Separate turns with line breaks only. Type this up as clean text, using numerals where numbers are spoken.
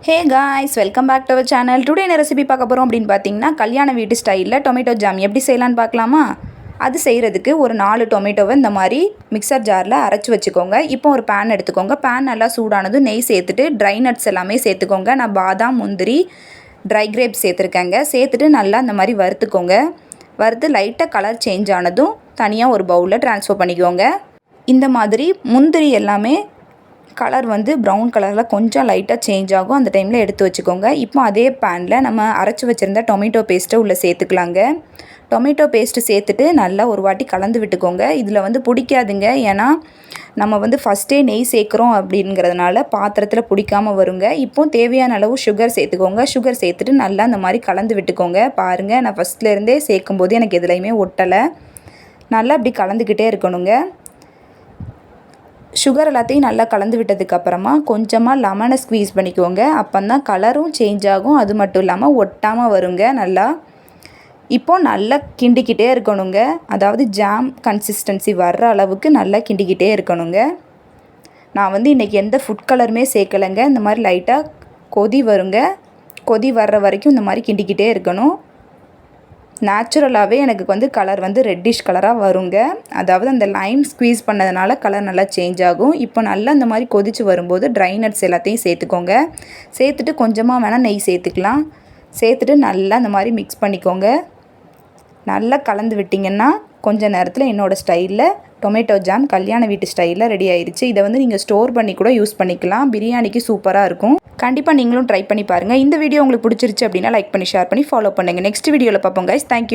Hey guys, welcome back to our channel. Today என்ன recipe பார்க்க போகிறோம் அப்படின்னு பார்த்தீங்கன்னா, கல்யாண வீட்டு ஸ்டைலில் டொமேட்டோ ஜாம் எப்படி செய்யலான்னு பார்க்கலாமா? அது செய்கிறதுக்கு ஒரு 4 டொமேட்டோவை இந்த மாதிரி மிக்சர் ஜாரில் அரைச்சி வச்சுக்கோங்க. இப்போ ஒரு பேன் எடுத்துக்கோங்க. பேன் நல்லா சூடானதும் நெய் சேர்த்துட்டு ட்ரை நட்ஸ் எல்லாமே சேர்த்துக்கோங்க. நான் பாதாம், முந்திரி, ட்ரை கிரேப்ஸ் சேர்த்துருக்கேங்க. சேர்த்துட்டு நல்லா இந்த மாதிரி வறுத்துக்கோங்க. வறுத்து லைட்டாக கலர் சேஞ்ச் ஆனதும் தனியாக ஒரு பவுலில் ட்ரான்ஸ்ஃபர் பண்ணிக்கோங்க. இந்த மாதிரி முந்திரி எல்லாமே கலர் ப்ரௌன் கலரில் கொஞ்சம் லைட்டாக சேஞ்ச் ஆகும். அந்த டைமில் எடுத்து வச்சுக்கோங்க. இப்போ அதே பேனில் நம்ம அரைச்சி வச்சுருந்த டொமேட்டோ பேஸ்ட்டை உள்ளே சேர்த்துக்கலாங்க. டொமேட்டோ பேஸ்ட்டு சேர்த்துட்டு நல்லா ஒரு வாட்டி கலந்து விட்டுக்கோங்க. இதில் பிடிக்காதுங்க, ஏன்னா நம்ம ஃபஸ்ட்டே நெய் சேர்க்குறோம் அப்படிங்கிறதுனால பாத்திரத்தில் பிடிக்காமல் வருங்க. இப்போ தேவையான அளவு சுகர் சேர்த்துக்கோங்க. சுகர் சேர்த்துட்டு நல்லா அந்த மாதிரி கலந்து விட்டுக்கோங்க. பாருங்கள், நான் ஃபஸ்ட்லேருந்தே சேர்க்கும்போது எனக்கு எதுலையுமே ஒட்டலை. நல்லா அப்படி கலந்துக்கிட்டே இருக்கணுங்க. சுகர் எல்லாத்தையும் நல்லா கலந்து விட்டதுக்கப்புறமா கொஞ்சமாக லெமனை ஸ்க்வீஸ் பண்ணிக்கோங்க. அப்போ தான் கலரும் சேஞ்ச் ஆகும். அது மட்டும் இல்லாமல் ஒட்டாமல் வருங்க. நல்லா இப்போது நல்லா கிண்டிக்கிட்டே இருக்கணுங்க. அதாவது ஜாம் கன்சிஸ்டன்சி வர்ற அளவுக்கு நல்லா கிண்டிக்கிட்டே இருக்கணுங்க. நான் இன்றைக்கி எந்த ஃபுட் கலருமே சேர்க்கலைங்க. இந்த மாதிரி லைட்டாக கொதி வருங்க. கொதி வர்ற வரைக்கும் இந்த மாதிரி கிண்டிக்கிட்டே இருக்கணும். நேச்சுரலாகவே எனக்கு கலர் ரெட்டிஷ் கலராக வருங்க. அதாவது அந்த லைம் ஸ்க்வீஸ் பண்ணதுனால கலர் நல்லா சேஞ்ச் ஆகும். இப்போ நல்லா இந்த மாதிரி கொதித்து வரும்போது ட்ரை நட்ஸ் எல்லாத்தையும் சேர்த்துக்கோங்க. சேர்த்துட்டு கொஞ்சமாக வேணால் நெய் சேர்த்துக்கலாம். சேர்த்துட்டு நல்லா இந்த மாதிரி மிக்ஸ் பண்ணிக்கோங்க. நல்லா கலந்து விட்டிங்கன்னா கொஞ்சம் நேரத்தில் என்னோடய ஸ்டைலில் டொமேட்டோ ஜாம் கல்யாண வீட்டு ஸ்டைலில் ரெடி ஆயிடுச்சு. இதை நீங்கள் ஸ்டோர் பண்ணி கூட யூஸ் பண்ணிக்கலாம். பிரியாணிக்கு சூப்பராக இருக்கும். கண்டிப்பாக நீங்களும் ட்ரை பண்ணி பாருங்கள். இந்த வீடியோ உங்களுக்கு பிடிச்சிருச்சு அப்படின்னா லைக் பண்ணி, ஷேர் பண்ணி, ஃபாலோ பண்ணுங்கள். நெக்ஸ்ட் வீடியோவில் பார்ப்போம் கைஸ். தேங்க்யூ.